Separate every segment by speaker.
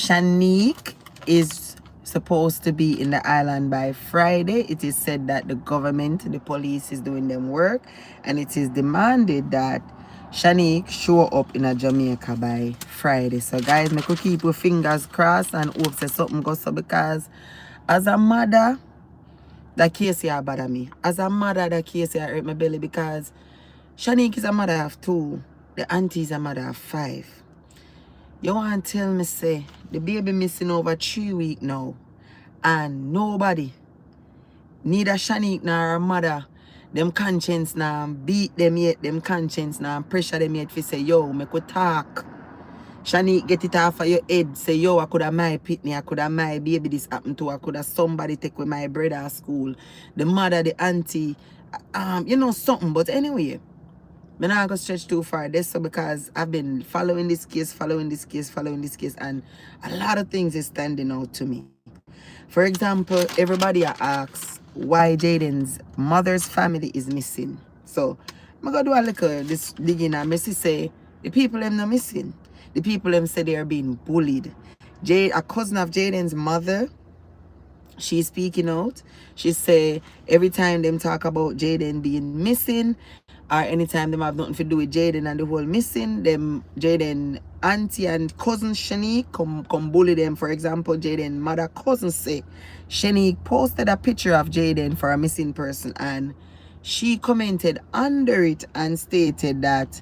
Speaker 1: Shanique is supposed to be in the island by Friday. It is said that the government, the police is doing them work, and it is demanded that Shanique show up in a Jamaica by Friday. So guys, make we keep your fingers crossed and hope that something goes so, because as a mother, that case here bother me. As a mother, that case here hurt my belly, because Shanique is a mother of 2. The auntie is a mother of 5. You want to tell me, say, the baby missing over 3 weeks now, and nobody, neither Shanique nor her mother, them conscience now beat them yet, them conscience now pressure them yet for say, yo, make we talk. Shanique, get it off of your head, say, yo, I could have my pitney, I could have my baby this happened to, I could have somebody take with my brother at school, the mother, the auntie, you know, something. But anyway, I'm not going to stretch too far. That's so because I've been following this case, and a lot of things is standing out to me. For example, everybody asks why Jayden's mother's family is missing. So I'm going to do a little this digging, and I say the people them not missing. The people them say they are being bullied. A cousin of Jayden's mother, she's speaking out. She say every time them talk about Jayden being missing, or anytime them have nothing to do with Jayden and the whole missing, them Jayden auntie and cousin Shanique come bully them. For example, Jayden mother cousin say Shanique posted a picture of Jayden for a missing person, and she commented under it and stated that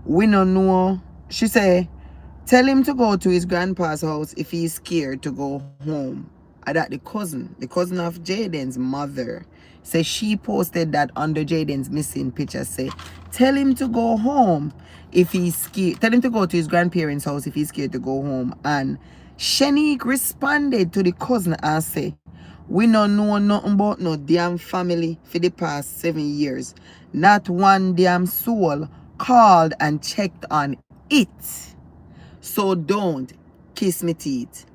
Speaker 1: we don't know. She say, tell him to go to his grandpa's house if he's scared to go home. And that the cousin of Jayden's mother, say she posted that under Jayden's missing picture, say, tell him to go home if he's scared. Tell him to go to his grandparents' house if he's scared to go home. And Shanique responded to the cousin and say, we don't know nothing about no damn family for the past 7 years. Not one damn soul called and checked on it. So don't kiss me teeth.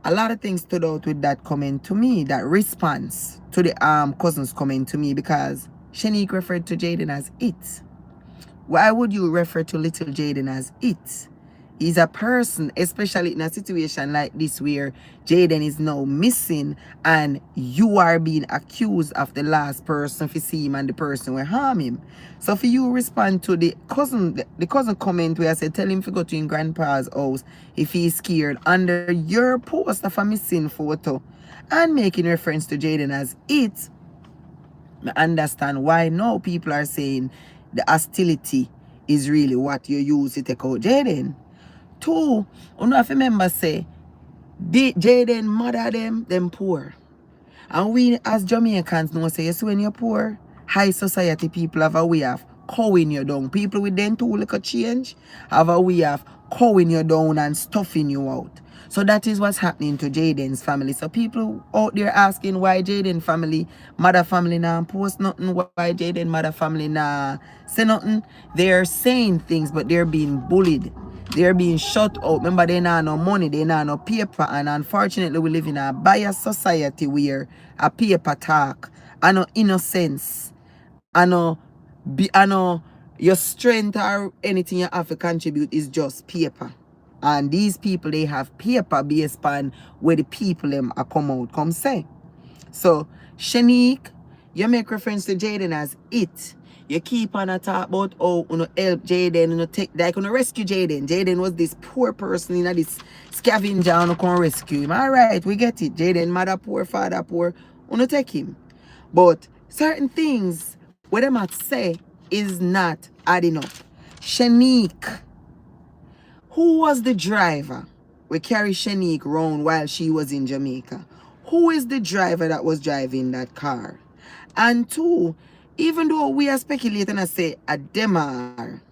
Speaker 1: A lot of things stood out with that comment to me, that response to the cousin's comment to me, because Shanique referred to Jayden as it. Why would you refer to little Jayden as it? He's a person, especially in a situation like this where Jayden is now missing and you are being accused of the last person to see him and the person will harm him. So for you respond to the cousin comment where I said tell him to go to his grandpa's house if he's scared under your post of a missing photo and making reference to Jayden as it, I understand why now people are saying the hostility is really what you use to take out Jayden. 2, you know if you remember say, Jayden mother them poor. And we as Jamaicans know say, yes, when you're poor, high society people have a way of cowing you down. People with them too little change have a way of cowing you down and stuffing you out. So that is what's happening to Jayden's family. So people out there asking why Jayden family, mother family now post nothing, why Jayden mother family now say nothing. They're saying things, but they're being bullied. They're being shut out. Remember, they not no money, they not no paper, and unfortunately we live in a biased society where a paper talk, and no innocence, and no your strength or anything you have to contribute is just paper. And these people, they have paper based on where the people them are come say. So Shanique, you make reference to Jayden as it. You keep on a talk about how you know, help Jayden, you know, take like you know, rescue Jayden. Jayden was this poor person in this scavenger and you can rescue him. Alright, we get it. Jayden mother poor, father poor, you know, take him. But certain things what them might say is not adding up. Shanique, who was the driver we carry Shanique around while she was in Jamaica? Who is the driver that was driving that car? And 2, even though we are speculating and say a Demar,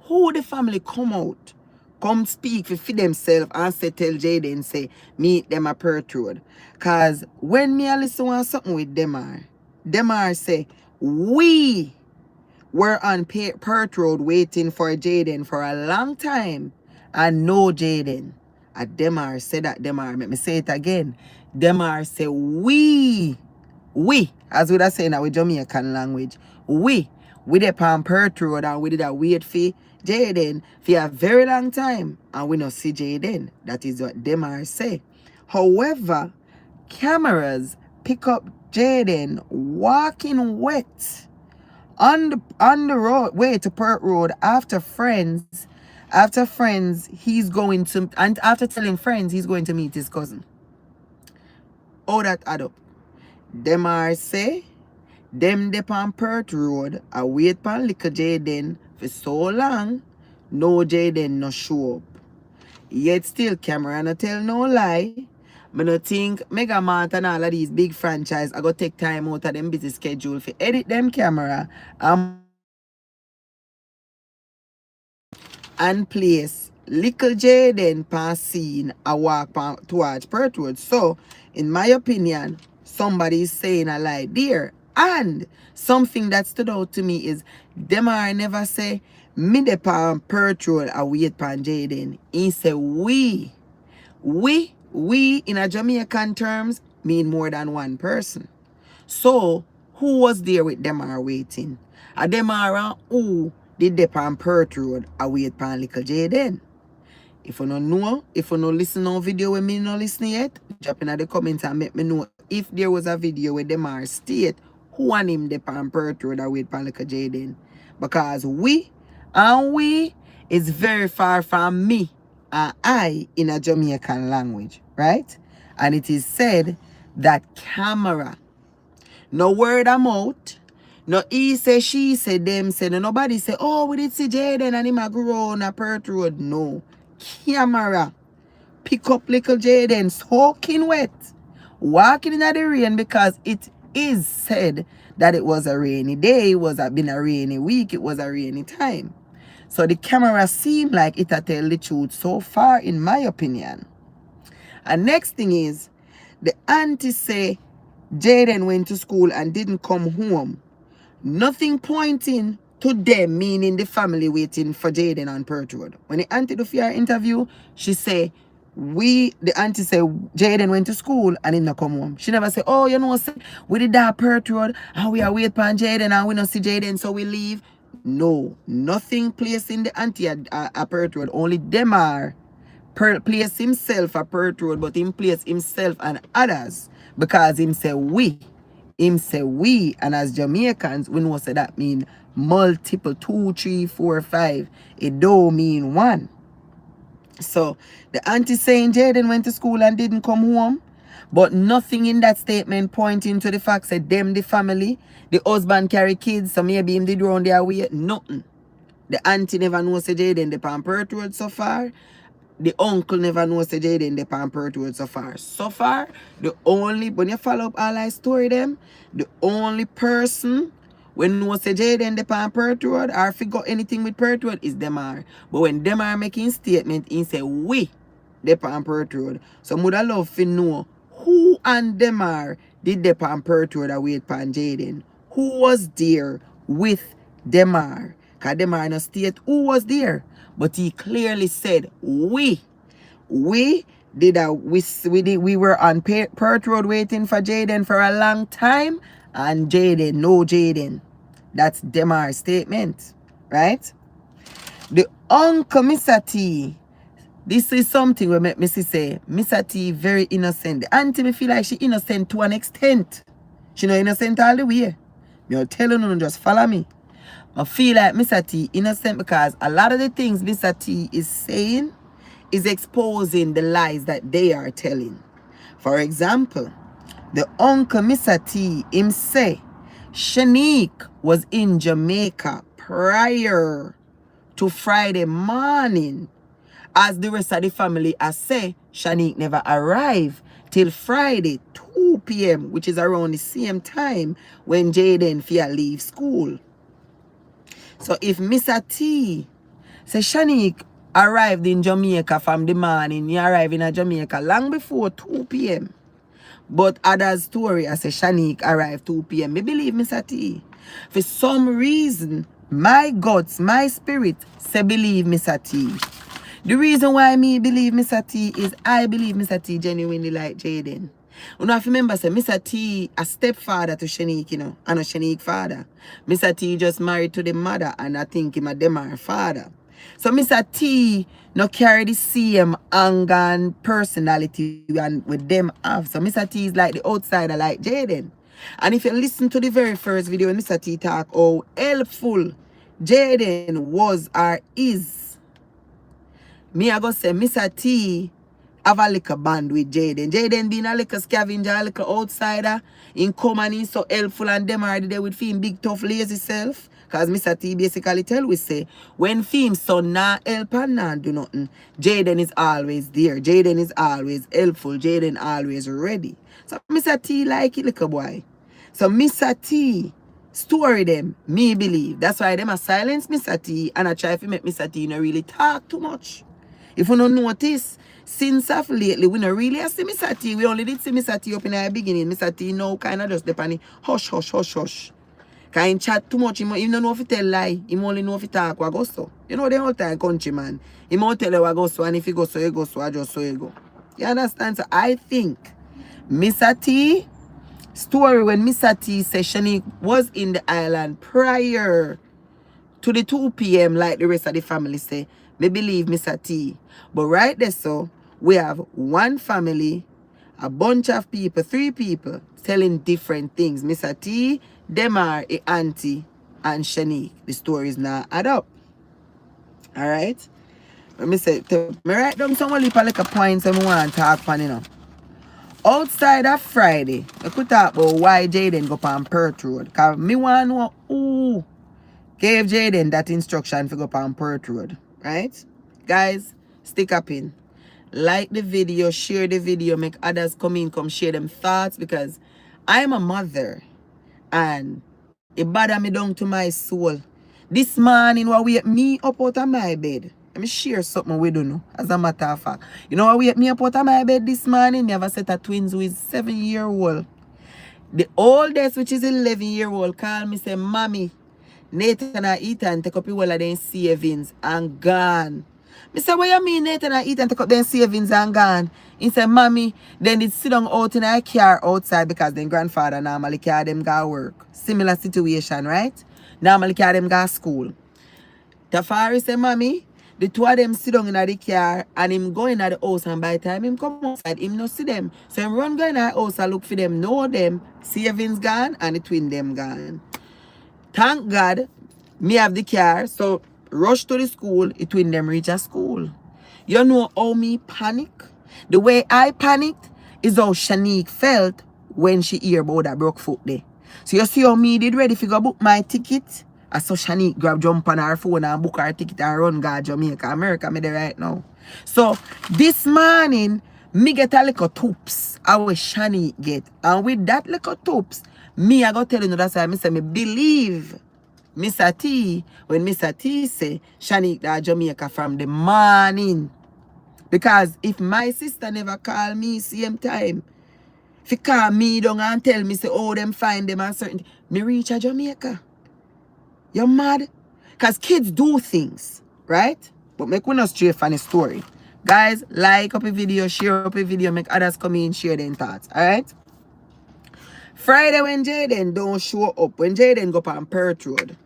Speaker 1: who the family come speak for themselves and say tell Jayden say meet them at Perth Road. Cause when me I listen to something with Demar say we were on Perth Road waiting for Jayden for a long time and no Jayden. And Demar said that Demar, let me say it again. Demar say we, as we are saying that with Jamaican language, we dey on Perth Road and we did a wait for Jayden for a very long time and we not see Jayden. That is what Demar say. However, cameras pick up Jayden walking wet on the road way to Pert Road after friends he's going to, and after telling friends he's going to meet his cousin. All that add up. Demar say them dep on Pert Road a wait pan little Jayden for so long, no Jayden no show up. Yet still camera no tell no lie. I no think Mega Mart and all of these big franchise I go take time out of them busy schedule for edit them camera and place little Jayden pass scene a walk towards Pert Road. So, in my opinion, somebody is saying a lie there. And something that stood out to me is Demar never say me de pan Pert Road a wait pan Jayden. He say we in a Jamaican terms mean more than one person. So, who was there with Demar waiting? A Demar who did they pan Pert Road a wait pan little Jayden? If you don't know, if you don't listen to no video when me not listen yet, drop in the comments and make me know if there was a video where Demar state who and him they pan Pert Road a wait pan little Jayden. Because we is very far from me and I in a Jamaican language, right? And it is said that camera, no word of mouth, no he say, she say, them say, no nobody say, oh, we did see Jayden and him a grow on a Pert Road. No. Camera pick up little Jayden soaking wet, walking in the rain, because it is said that it was a rainy day, it was been a rainy week, it was a rainy time. So the camera seemed like it had tell the truth so far, in my opinion. And next thing is, the auntie say Jayden went to school and didn't come home. Nothing pointing to them, meaning the family waiting for Jayden on Pert Road. When the auntie do her interview, she say, the auntie say Jayden went to school and did not come home. She never say, oh, you know, say, we did that Pert Road and we are wait for Jayden and we don't see Jayden, so we leave. No, nothing placed in the auntie at Pert Road. Only Demar place himself at Pert Road, but him place himself and others because him say we. Him say we, and as Jamaicans, we know say that mean multiple, 2, 3, 4, 5. It don't mean one. So the auntie saying Jayden went to school and didn't come home, but nothing in that statement pointing to the fact that them the family, the husband carry kids, so maybe him did round their way. Nothing. The auntie never knows say Jayden the Pert Road so far. The uncle never knows say Jayden the Pert Road so far. So far, the only, when you follow up all I story them, the only person when knows say Jayden the Pert Road or figure anything with Pert Road is Demar. But when Demar making statement, he say we the Pert Road. So would I love to know who and Demar did the Pert Road await pan Jayden. Who was there with Demar? Because Demar no state who was there. But he clearly said we were on Pert Road waiting for Jayden for a long time, and Jayden, no Jayden. That's Demar's statement, right? The uncle Mr. T, this is something we make me say Mr. T very innocent. The auntie me feel like she innocent to an extent. She not innocent all the way. Me telling you, just follow me. I feel like Mr. T innocent because a lot of the things Mr. T is saying is exposing the lies that they are telling. For example, the uncle Mr. T him say Shanique was in Jamaica prior to Friday morning. As the rest of the family I say, Shanique never arrived till Friday 2 p.m. which is around the same time when Jayden Fia leave school. So if Mr. T say Shanique arrived in Jamaica from the morning, he arrived in Jamaica long before 2 p.m. But others story I say Shanique arrived 2 p.m. Me believe Mr. T. For some reason, my guts, my spirit say believe Mr. T. The reason why me believe Mr. T is I believe Mr. T genuinely like Jayden. You know, if you remember, say, Mr. T a stepfather to Shanique, you know, and a Shanique father. Mr. T just married to the mother, and I think him a Demar father. So Mr. T no carry the same anger and personality and with them have. So Mr. T is like the outsider like Jayden. And if you listen to the very first video when Mr. T talk how helpful Jayden was or is, me I go say Mr. T have a little band with Jayden. Jayden being a little scavenger, a little outsider, in come and he's so helpful and them already there with him big tough lazy self. Cause Mr. T basically tell we say when film son nah help and nah do nothing, Jayden is always there. Jayden is always helpful. Jayden always ready. So Mr. T like it little boy. So Mr. T story them, me believe. That's why them a silence Mr. T and I try to make Mr. T not really talk too much. If you don't notice, since of lately, we don't really see Mr. T. We only did see Mr. T up in the beginning. Mr. T now kind of just depending hush, hush, hush, hush. Can he chat too much? He don't know if he tell lie. He only know if he talk what go so. You know the whole time country man. He won't tell you what go so, and if he go so, he go so, I just so he go. You understand? So I think Mr. T story when Mr. T session he was in the island prior to the 2 p.m. like the rest of the family say, me believe Mr. T. But right there so, we have one family, a bunch of people, 3 people, telling different things. Mr. T, Demar, a auntie, and Shanique. The stories now add up. Alright? Let me say, me write down some like a points I want to talk on, you know. Outside of Friday, I could talk about why Jayden go on Perth Road. Because me want to know who gave Jayden that instruction to go on Perth Road. Right? Guys, stick up in. Like the video, share the video, make others come share them thoughts because I'm a mother and it bother me down to my soul. This morning, what wake me up out of my bed. Let me share something we don't know, as a matter of fact. You know what wake me up out of my bed this morning? Me have a set of twins who is 7-year-old. The oldest, which is 11-year-old, call me say, Mommy, Nathan and Ethan take up your wallet and savings and gone. Me say, what you mean Nathan and Ethan take up their savings and gone? He said, Mommy, then they sit down out in a car outside because their grandfather normally carry them go work. Similar situation, right? Normally carry them go school. Tafari say, Mommy, the 2 of them sit down in the car and him go in the house and by the time him come outside, him no see them. So him run go in the house and look for them, know them, savings gone and the twin them gone. Thank God, me have the car, so rush to the school, it when them reach a school. You know how me panic? The way I panicked is how Shanique felt when she hear about that broke foot there. So you see how me did ready to go book my ticket? I saw Shanique grab jump on her phone and book her ticket and run go Jamaica, America me there right now. So this morning, me get a little toops. I will Shanique get. And with that little toops, me I go tell you that's why I say me believe Mr. T when Mr. T say Shanique that Jamaica from the morning. Because if my sister never call me same time, if you call me down and tell me say oh them find them and certain me reach a Jamaica. You're mad? Because kids do things, right? But make we not stray from the story. Guys, like up a video, share up a video, make others come in, share their thoughts. Alright? Friday when Jayden don't show up, when Jayden go on Perth Road,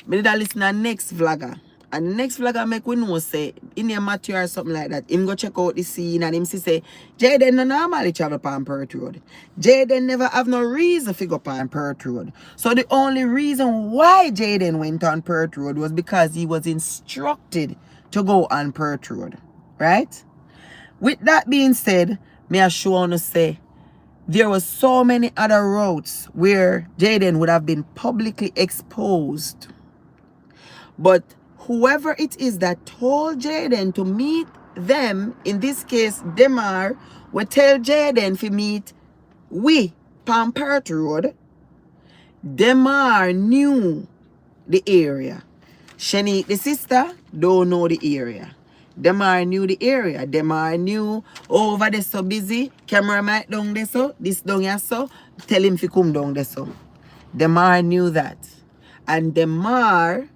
Speaker 1: me did a listen to next vlogger. And the next vlogger make we know say in your Matthew or something like that. Him go check out the scene and him say Jayden no normally travel on Perth Road. Jayden never have no reason to go on Perth Road. So the only reason why Jayden went on Perth Road was because he was instructed to go on Perth Road. Right? With that being said, me I sure want to say there were so many other routes where Jayden would have been publicly exposed. But whoever it is that told Jayden to meet them, in this case, Demar, would tell Jayden to meet we, Perth Road. Demar knew the area. Shanique, the sister, don't know the area. Demar knew the area. Demar knew over there so busy. Camera might down there so. This down here so. Tell him to come down there so. Demar knew that. And Demar,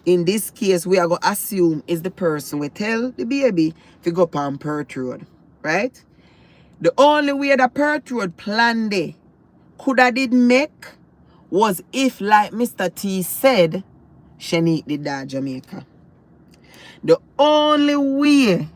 Speaker 1: in this case, we are going to assume is the person we tell the baby to go on Perth Road. Right? The only way that Perth Road planned it could have did make was if, like Mr. T said, Shanique did that Jamaica. The only way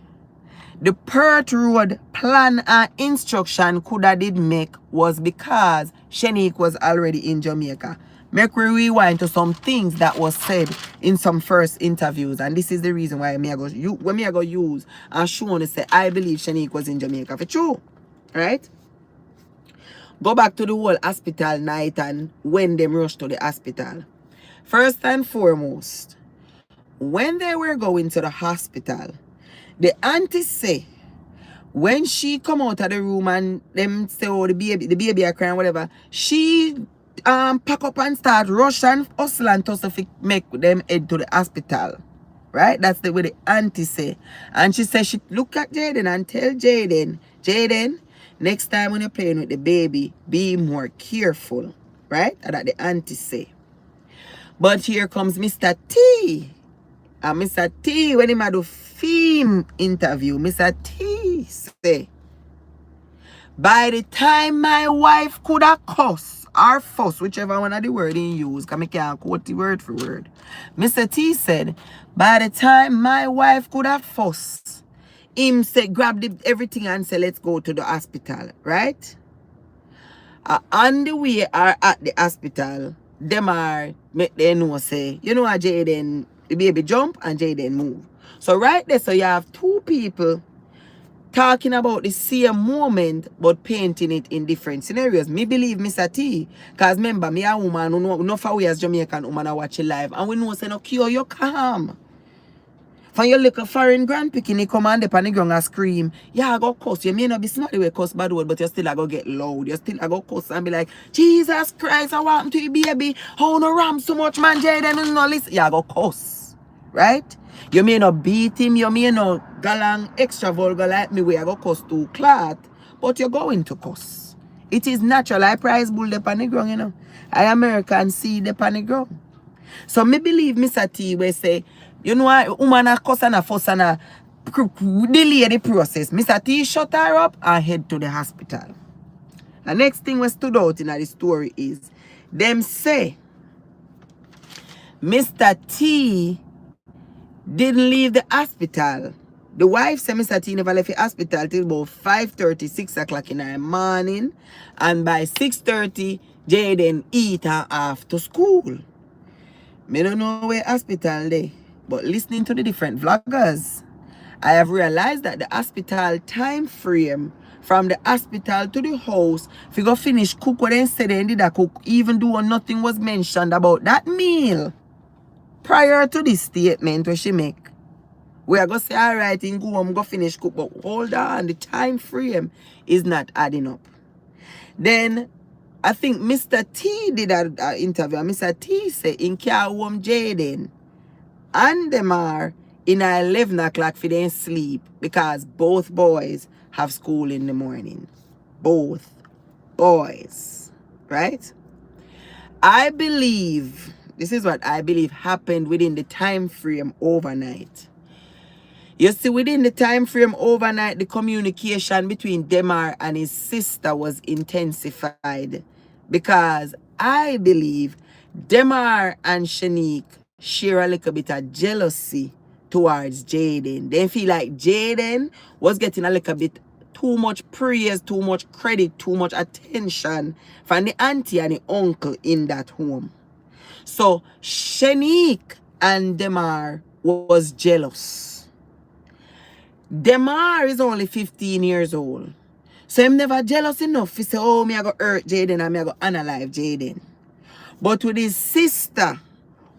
Speaker 1: the Perth Road plan and instruction could have did make was because Shanique was already in Jamaica. Make we rewind to some things that was said in some first interviews, and this is the reason why me I go use and show and say I believe Shanique was in Jamaica for true, right? Go back to the whole hospital night and when them rushed to the hospital. First and foremost, when they were going to the hospital, the auntie say when she come out of the room and them say, oh, the baby are crying, whatever, she pack up and start rush and hustle and tussle to make them head to the hospital. Right? That's the way the auntie say. And she said she look at Jayden and tell Jayden, next time when you're playing with the baby, be more careful. Right? That the auntie say. But here comes Mr. T. And Mr. T, when he had a film interview, Mr. T say, by the time my wife could have cuss or fuss, whichever one of the word he used, because I can't quote the word for word. Mr. T said, by the time my wife could have fuss, him say, grab everything and say, let's go to the hospital, right? On the way or at the hospital, them are, make they know, say, you know what, Jayden, the baby jump and Jayden move. So right there, so you have two people talking about the same moment but painting it in different scenarios. Me believe Mr. T, because remember, me a woman who know for we as Jamaican woman I watch it live and we know say no cure you calm. For your little foreign grandpicking, he come and on the ground and scream, yeah, I go cuss. You may not be smart the way cuss bad word, but you still I go get loud. You still I go cuss and be like, Jesus Christ, I want to you, baby. How no ram so much, man, Jayden, no listen. Yeah, I go cuss. Right? You may not beat him, you may not galang extra vulgar like me where I go cuss to clot, but you're going to cuss. It is natural. I prize bull the on ground, you know. I American see the on ground. So me believe Mr. T will say, you know what, woman a cuss and a fuss and a delay the process. Mr. T shut her up and head to the hospital. The next thing was stood out in the story is, them say, Mr. T didn't leave the hospital. The wife said Mr. T never left the hospital till about 5:30, 6 o'clock in the morning. And by 6:30, Jayden eat her off to school. Me don't know where hospital they, but listening to the different vloggers, I have realized that the hospital time frame from the hospital to the house, if you go finish cook what they said they did a cook, even though nothing was mentioned about that meal prior to this statement where she make. We are going to say, all right, in go home, go finish cook, but hold on, the time frame is not adding up. Then I think Mr. T did an interview. Mr. T said in car home Jayden and them are in 11 o'clock for them sleep because both boys have school in the morning. Both boys. Right? I believe, this is what I believe happened within the time frame overnight. You see, within the time frame overnight, the communication between Demar and his sister was intensified because I believe Demar and Shanique share a little bit of jealousy towards Jayden. They feel like Jayden was getting a little bit too much praise, too much credit, too much attention from the auntie and the uncle in that home. So Shanique and Demar was jealous. Demar is only 15 years old. So I'm never jealous enough to say, oh, me I go hurt Jayden and me I go unalive Jayden. But with his sister,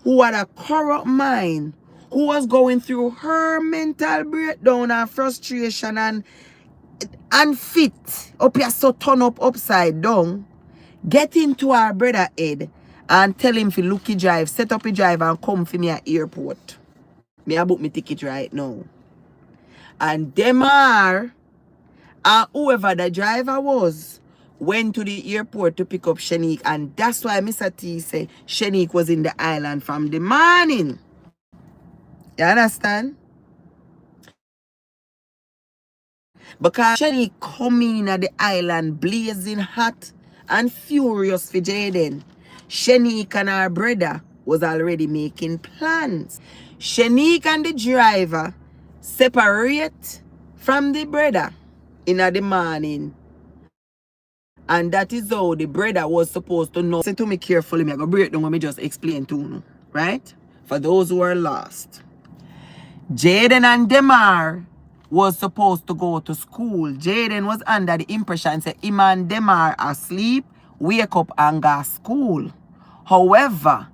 Speaker 1: who had a corrupt mind, who was going through her mental breakdown and frustration and unfit, up here so turn up upside down, get into her brother head and tell him to look his drive, set up his drive and come for me at airport. Me I book me ticket right now. And Demar and whoever the driver was went to the airport to pick up Shanique. And that's why Mr. T said Shanique was in the island from the morning. You understand? Because Shanique coming at the island blazing hot and furious for Jayden. Shanique and her brother was already making plans. Shanique and the driver separate from the brother in the morning. And that is how the brother was supposed to know. Listen to me carefully. I'm going to break down what me just explain to you. Right? For those who are lost. Jayden and Demar was supposed to go to school. Jayden was under the impression that him and Demar are asleep, wake up and go to school. However,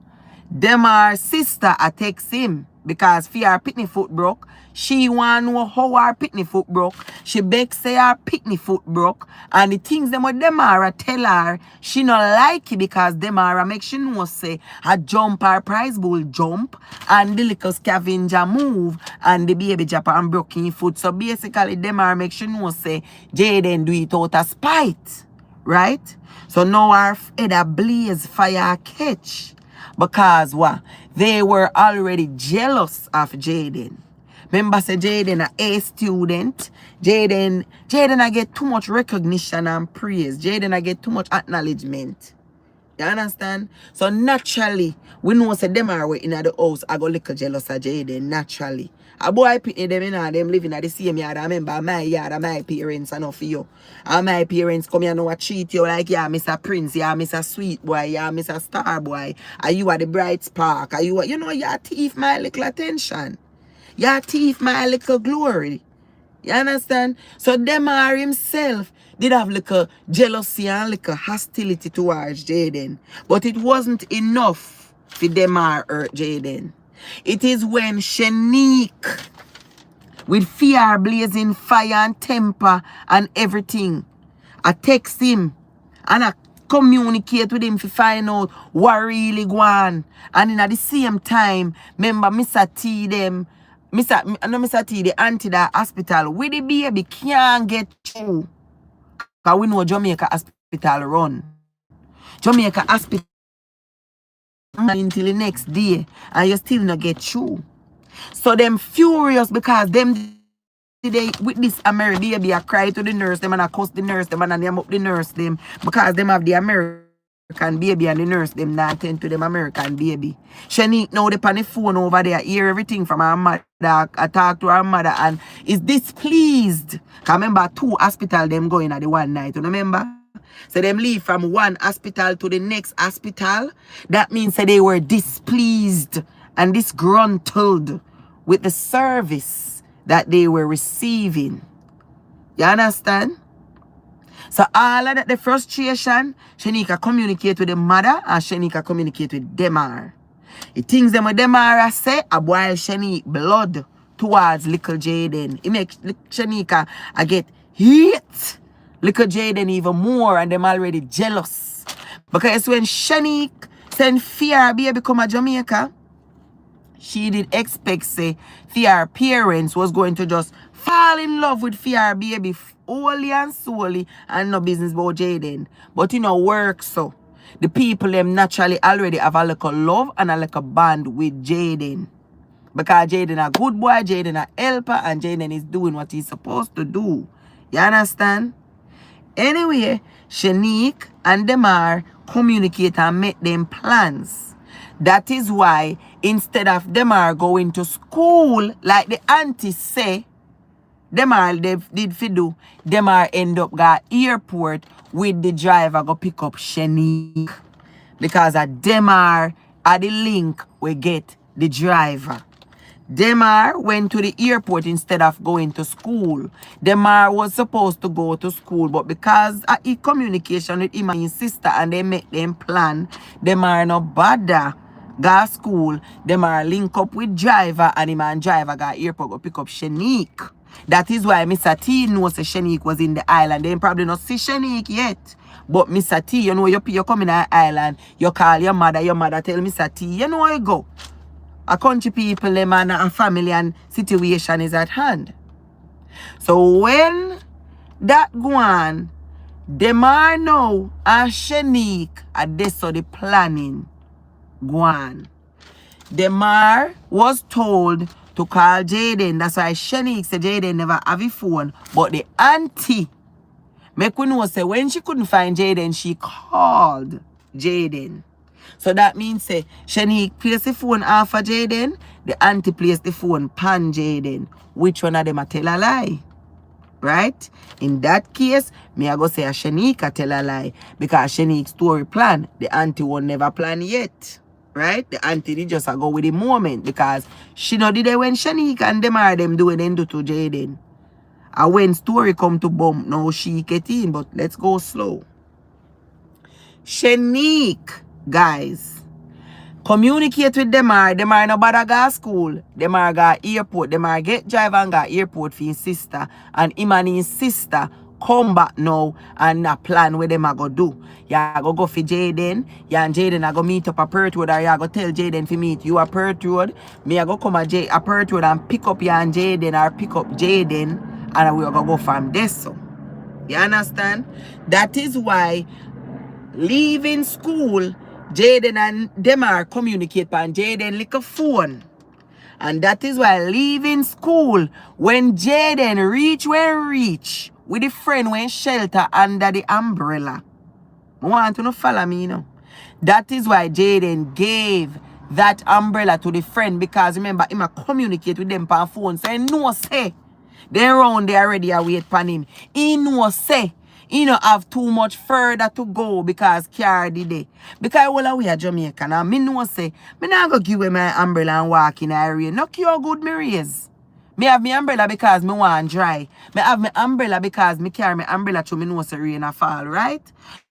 Speaker 1: Demar's sister text him because for her pitney foot broke. She want to know how her pitney foot broke. She beg say her pitney foot broke. And the things them what Demara tell her, she not like it because Demara make she know say a jump her prize bull jump and the little scavenger move and the baby jump and broke in foot. So basically Demara make she know say Jayden do it out of spite. Right? So now our head a blaze fire catch. Because what? They were already jealous of Jayden. Remember say Jayden a A student. Jayden I get too much recognition and praise. Jayden I get too much acknowledgement. You understand? So naturally, we know say them are in the house. I go little jealous of Jayden naturally. A boy pitney them in them living at the same yard. I remember my yard and my parents and for you. And my parents come here and treat you like yeah, Mr. Prince, yeah, Mr. Sweet Boy, yeah, Mr. Star Boy. Are you at the bright spark? Are you you thief my little attention. You thief my little glory. You understand? So Demar himself did have little jealousy and little hostility towards Jayden. But it wasn't enough for Demar hurt Jayden. It is when Shanique, with fear blazing fire and temper and everything, I text him and I communicate with him to find out what really going on. And in at the same time, remember Mr. T them, Mr. T, the auntie that hospital, with the baby can't get through. Because we know Jamaica hospital run. Jamaica hospital until the next day and you still not get through. So them furious because them today with this American baby I cry to the nurse them and I cuss the nurse them and them up the nurse them because them have the American baby and the nurse them not attend to them American baby. Shanique now they on the phone over there hear everything from her mother. I talk to her mother and is displeased. Cause remember 2 hospital them going at the one night. You remember? So them leave from one hospital to the next hospital. That means that they were displeased and disgruntled with the service that they were receiving. You understand? So all of that, the frustration, Shanika communicate with the mother and Shanika communicate with Demar. The things them with Demar say, a boil Shanique blood towards little Jayden. It makes Shanika get heat little Jayden even more and them already jealous. Because when Shanique send fear baby come to Jamaica, she did expect say fear parents was going to just fall in love with fear baby wholly and solely and no business about Jayden. But work so. The people them naturally already have a little love and a little bond with Jayden. Because Jayden a good boy, Jayden a helper, and Jayden is doing what he's supposed to do. You understand? Anyway, Shanique and Demar communicate and make them plans. That is why instead of Demar going to school, like the auntie say, Demar did fi do, Demar end up got airport with the driver go pick up Shanique. Because a Demar at the link we get the driver. Demar went to the airport instead of going to school. Demar was supposed to go to school, but because of his communication with him and his sister and they make them plan, Demar no bother go school. Demar link up with driver and him and driver got airport go pick up Shanique. That is why Mr. T knows that Shanique was in the island. They probably not see Shanique yet. But Mr. T, you come in the island, you call your mother tell Mr. T, you go. A country people, them and a family and situation is at hand. So when that go on, Demar now and Shanique are this so the planning go on. Demar was told to call Jayden. That's why Shanique said Jayden never have a phone. But the auntie, make we know say when she couldn't find Jayden, she called Jayden. So that means say Shanique place the phone off of Jayden, the auntie place the phone pan Jayden. Which one of them a tell a lie? Right? In that case, me I go say a Shanique a tell a lie. Because Shanique's story plan, the auntie won't never plan yet. Right? The auntie did just a go with the moment. Because she know did it when Shanique and them are them do it then do to Jayden. And when story come to bump, now she get in. But let's go slow. Shanique, guys, communicate with them are no bother go school. Them are go airport. Them are get drive and go airport for his sister. And him and his sister come back now and a plan where them are go do. Ya go for Jayden. Ya and Jayden I go meet up a Perth Road, or ya go tell Jayden to meet you a Perth Road. Me I go come a Perth Road and pick up ya and Jayden, or pick up Jayden, and we go from there. So you understand? That is why leaving school, Jayden and them are communicate on Jayden like a phone. And that is why leaving school, when Jayden reach with the friend when shelter under the umbrella. I want to follow me, you know. That is why Jayden gave that umbrella to the friend, because remember, him a communicate with them per phone. So no say, they around there already a wait for him. He no say, he no have too much further to go because car did it. Because all we are Jamaican, and me no say, me not go give away my umbrella and walk in the area. No cure good me raise. Me have my umbrella because me want dry. Me have my umbrella because me carry my umbrella through me know say rain a fall, right?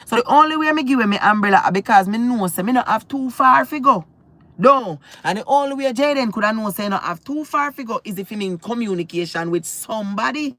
Speaker 1: So the only way me give away my umbrella is because me know say me not have too far to go. No. And the only way Jayden could have know say not have too far to go is if him in communication with somebody.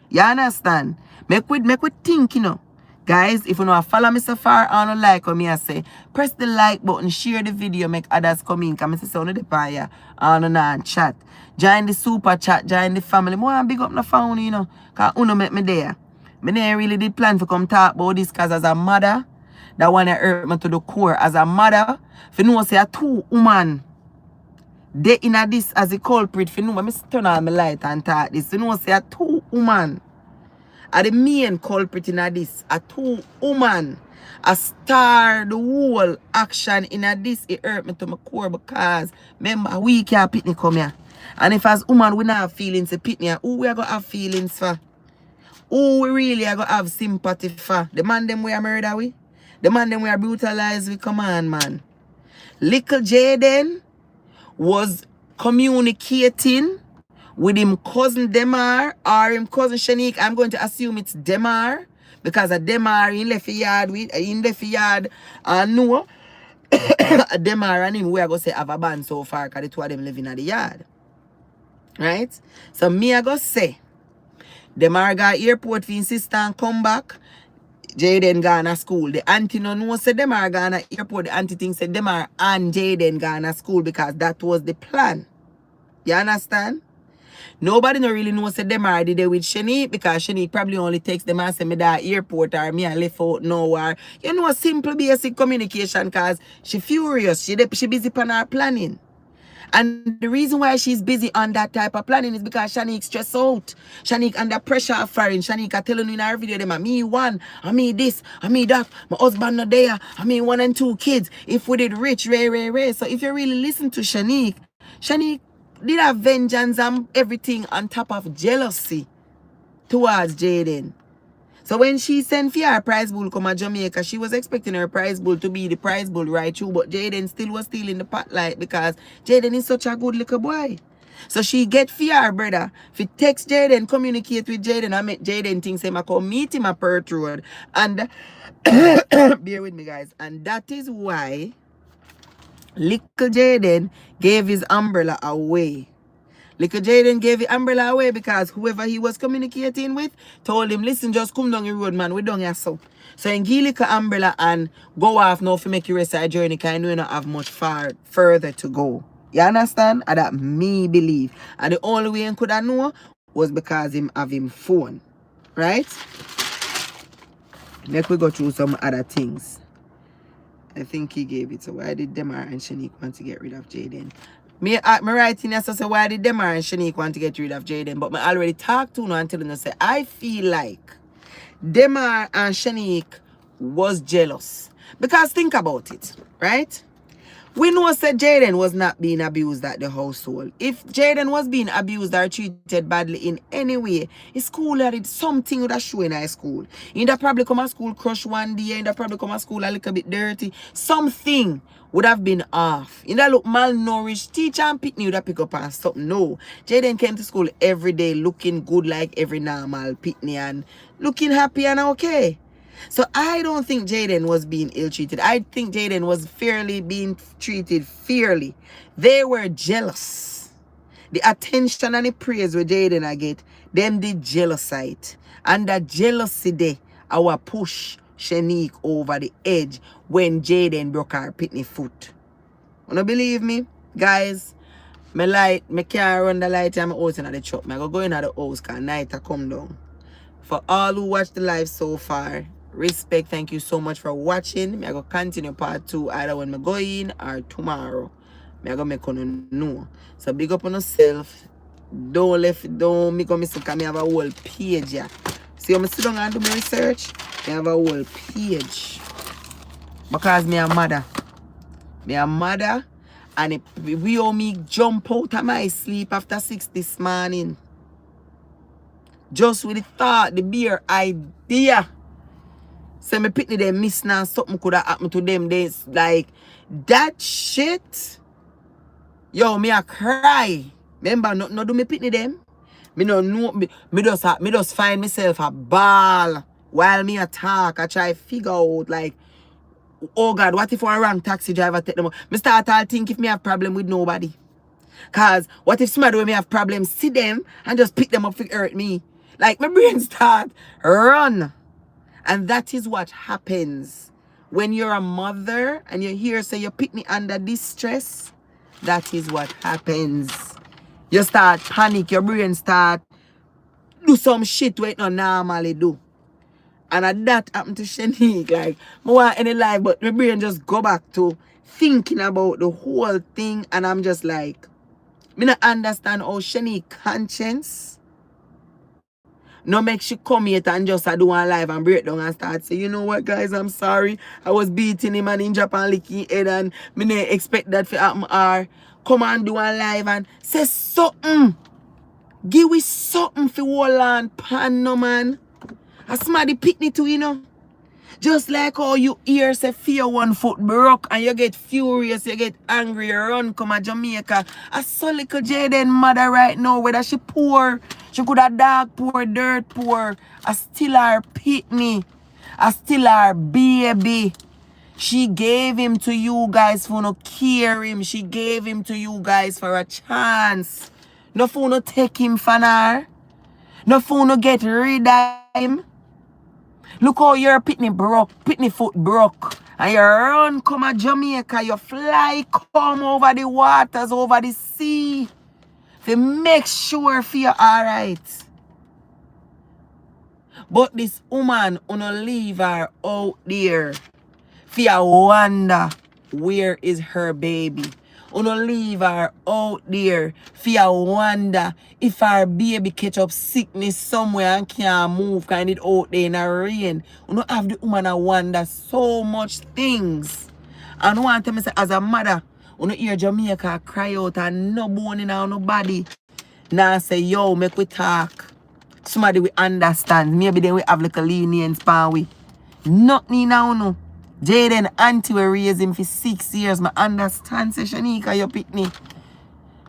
Speaker 1: You understand? Make we think, you know. Guys, if you know follow me so far and don't like what me I say, press the like button, share the video, make others come in. Because I say on the fire and chat. Join the super chat, join the family. More big up the phone, you know. Because uno make me there. Me never really did plan to come talk about this because as a mother, that one that hurt me to the core. As a mother, if you know say a two woman, they in a this as a culprit, if you know, me turn on my light and talk this. You know say a two woman are the main culprit in a this. A two woman a star the whole action in a this. It hurt me to my core because remember we can't pick me come here. And if as woman we not have feelings to pick me, who we are gonna have feelings for? Who we really are gonna have sympathy for? The man them we are murder we? The man them we are brutalized we? Come on, man. Little Jayden was communicating with him cousin Demar or him cousin Shanique. I'm going to assume it's Demar because a Demar in left yard with and no Demar and him we are going to say have a band so far because the two of them living at the yard. Right? So me I go say Demar got airport for his sister and come back. Jayden gone to school. The auntie no know say Demar gone to airport. The auntie thinks say Demar and Jayden gone to school because that was the plan. You understand? Nobody no really knows say Demar did it with Shanique because Shanique probably only takes them and say me that airport or me I left out nowhere. You know, simple basic communication because she furious. She busy on her planning. And the reason why she's busy on that type of planning is because Shanique stressed out. Shanique under pressure of foreign. Shanique are telling you in her video, them, me one, I me this, I me that, my husband not there, I me 1 and 2 kids. If we did rich, ray. So if you really listen to Shanique did have vengeance and everything on top of jealousy towards Jayden. So when she sent for her prize bull come to Jamaica, she was expecting her prize bull to be the prize bull right through, but Jayden still was still in the spotlight because Jayden is such a good little boy. So she get for her brother. If he text Jayden, communicate with Jayden, I make Jayden think say I come meet him at Perth Road. And bear with me guys. And that is why little Jayden gave his umbrella away. Little Jayden gave the umbrella away because whoever he was communicating with told him, listen, just come down the road, man. We down here so. So he give little umbrella and go off now to make you rest our journey because I know you don't have much further to go. You understand? And that me believe. And the only way he could have know was because him have him phone. Right? Let we go through some other things. I think he gave it. So why did Demar and Shanique want to get rid of Jayden? Me writing here so why did Demar and Shanique want to get rid of Jayden? But I already talked to her and telling her say I feel like Demar and Shanique was jealous. Because think about it, right? We know that Jayden was not being abused at the household. If Jayden was being abused or treated badly in any way, his school had something would have shown in high school. He'd probably come to school crushed one day, he'd probably come to school a little bit dirty. Something would have been off. He'd look malnourished. Teacher and pitney would have pick up on something. No. Jayden came to school every day looking good like every normal pitney and looking happy and okay. So I don't think Jayden was being ill-treated. I think Jayden was fairly being treated fairly. They were jealous. The attention and the praise where Jayden I get, them the jealousite. And that jealousy there, our push Shanique over the edge when Jayden broke her pitney foot. Wanna believe me? Guys, me can't run the light and I'm out in the truck. I go in the house because night I come down. For all who watch the live so far, respect, thank you so much for watching. I go continue part 2 either when I go in or tomorrow. I go make you know. So big up on yourself. Don't make me sick. I have a whole page here. See how I sit down and do my research? I have a whole page. Because me a mother. Me a mother. And we owe me jump out of my sleep after 6 this morning. Just with the thought, the bare idea. Say me pitney them miss now, something could have happened to them. They like that shit. Yo, me a cry. Remember, no do me pitney them. Me no know me just find myself a ball while me a talk. I try figure out like, oh God, what if a wrong taxi driver take them out? Me start all think if me have problem with nobody. Cause what if somebody when me have problems, see them and just pick them up for hurt me. Like my brain start run. And that is what happens when you're a mother and you hear say you pick me under distress. That is what happens. You start panic, your brain start do some shit where it not normally do. And that happened to Shanique. Like, I want any life, but my brain just go back to thinking about the whole thing. And I'm just like, me not understand how Shanique conscience no make she come here and just do one live and break down and start say, you know what guys, I'm sorry. I was beating him and in Japan licking head and me not expect that to happen or come and do one live and say something. Give we something for whole and pan no man. A somebody pitney too, you know. Just like how you hear say fear one foot broke and you get furious, you get angry, you run come to Jamaica. I saw little Jayden mother right now, whether she poor, she could have dog poor, dirt poor. I still her pitney. I still her baby. She gave him to you guys for no care him. She gave him to you guys for a chance. No for no take him for her. No for no get rid of him. Look how your pitney foot broke. And you run come to Jamaica, you fly come over the waters, over the sea. To make sure for you alright. But this woman wanna leave her out there. For you wonder where is her baby. Wanna leave her out there. For you wonder if her baby catch up sickness somewhere and can't move kind of out there in the rain. Wanna have the woman a wonder so much things. And want to say as a mother, wanna hear Jamaica cry out and no bone in her nobody. Now say yo make we talk. Somebody we understand. Maybe then we have like a lenience pan we. Nothing now no. Jayden auntie we raised him for 6 years. I understand say Shanika you pitney.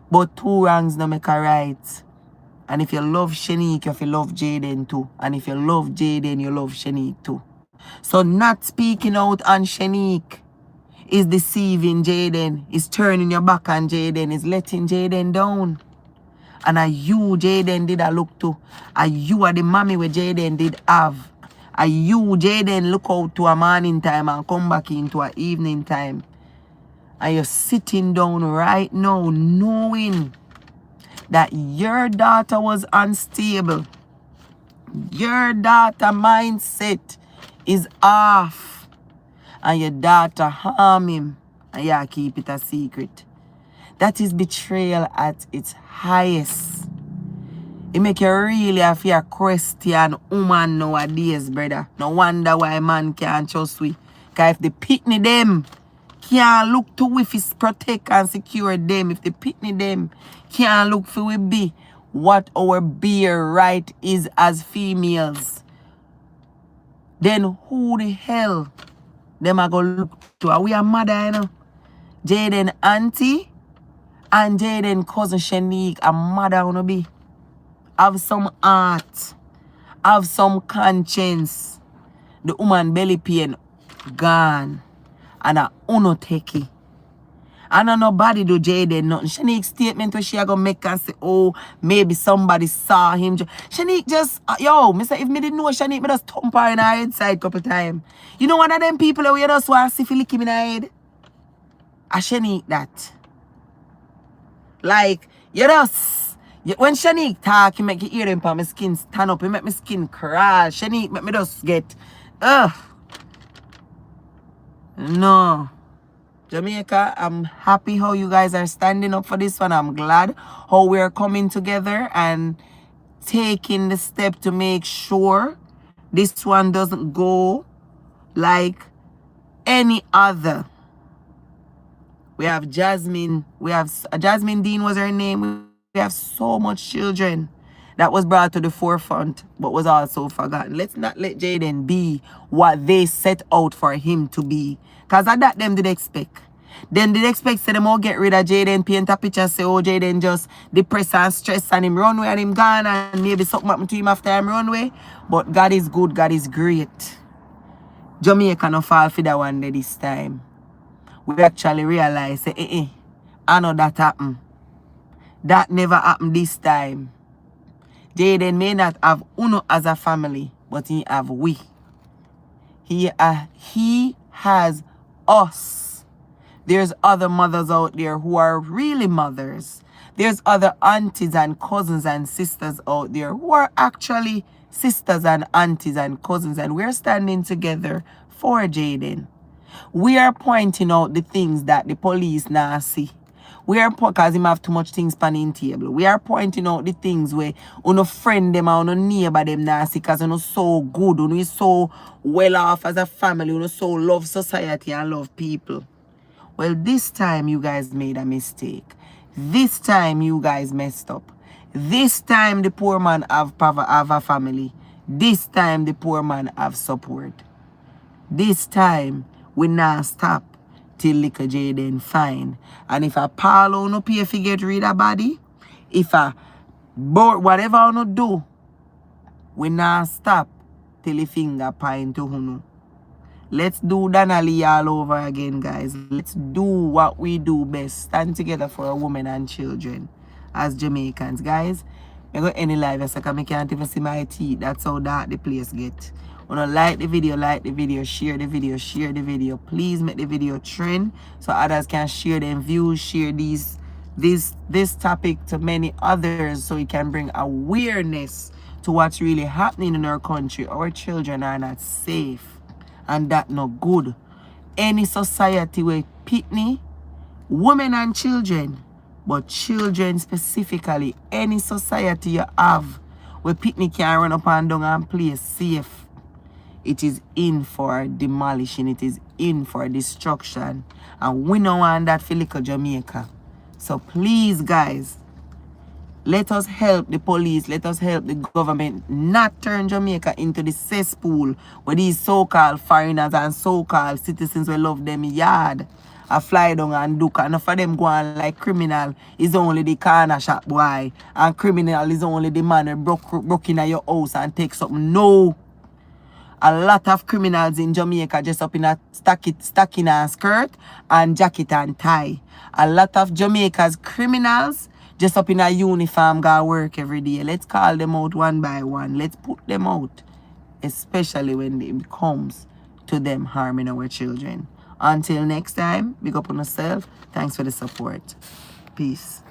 Speaker 1: But 2 wrongs no make a right. And if you love Shanique, if you love Jayden too. And if you love Jayden, you love Shanique too. So not speaking out on Shanique is deceiving Jayden. Is turning your back on Jayden. Is letting Jayden down. And you Jayden did a look to. And you are the mommy where Jayden did have. And you Jayden look out to a morning time and come back into a evening time. And you're sitting down right now knowing that your daughter was unstable. Your daughter mindset is off. And your daughter harm him. And you keep it a secret. That is betrayal at its highest. It make you really have to question woman nowadays, brother. No wonder why man can't trust we. Cause if the pitney them can't look to if it's protect and secure them, if the pitney them can't look for we be what our bare right is as females, then who the hell them are gonna look to? Are we a mother, you know? Jayden auntie and Jayden cousin Shanique, a mother wanna be. Have some heart, have some conscience. The woman belly pain gone. And a uno take it. And nobody do Jayden nothing. Shanique's statement where she gonna make and say, oh, maybe somebody saw him. Shanique just, yo, me say, if me didn't know Shanique, me just thump her in her head side couple times. You know one of them people where you just want to see if you lick him in her head? A Shanique that. Like, you just, when Shanique talk, you make you hear him for my skin stand up, you make my skin crawl. Shanique make me just get, no. Jamaica, I'm happy how you guys are standing up for this one. I'm glad how we're coming together and taking the step to make sure this one doesn't go like any other. We have Jasmine. We have Jasmine Dean was her name. We have so much children that was brought to the forefront but was also forgotten. Let's not let Jayden be what they set out for him to be. Because of that them did expect. Then did expect say them all get rid of Jayden, paint a picture, say, oh, Jayden just depressed and stressed and him run away and him gone and maybe something happened to him after him run away. But God is good, God is great. Jamaica no fall for that one day this time. We actually realize, say, I know that happened. That never happened this time. Jayden may not have uno as a family, but he have we. He has us. There's other mothers out there who are really mothers. There's other aunties and cousins and sisters out there who are actually sisters and aunties and cousins, and we're standing together for Jayden. We are pointing out the things that the police now see. We are, because him have too much things pan in table. We are pointing out the things where uno friend them and uno neighbor them now see, because uno so good, uno is so well off as a family, uno so love society and love people. Well, this time you guys made a mistake. This time you guys messed up. This time the poor man have a family. This time the poor man have support. This time we not stop till little Jayden fine. And if a Paulo no pay for get rid of body, if a board whatever no do, we not stop till the finger point to Hunu. Let's do Danali all over again, guys. Let's do what we do best. Stand together for our women and children as Jamaicans, guys. I go any live, I can't even see my teeth. That's how dark the place get. Wanna like the video, share the video. Please make the video trend so others can share them views, share this topic to many others so it can bring awareness to what's really happening in our country. Our children are not safe, and that not good. Any society where pitney, women and children, but children specifically, any society you have where pitney can run up and down and play safe, it is in for demolition. It is in for destruction. And we don't want that for little Jamaica. So please, guys, let us help the police. Let us help the government not turn Jamaica into the cesspool where these so-called foreigners and so-called citizens will love them yard. A fly down and do. And for them go on like criminal is only the corner shop boy. And criminal is only the man who broke in your house and take something. No. A lot of criminals in Jamaica just up in a stocking and skirt and jacket and tie. A lot of Jamaica's criminals just up in a uniform go work every day. Let's call them out one by one. Let's put them out. Especially when it comes to them harming our children. Until next time, big up on yourself. Thanks for the support. Peace.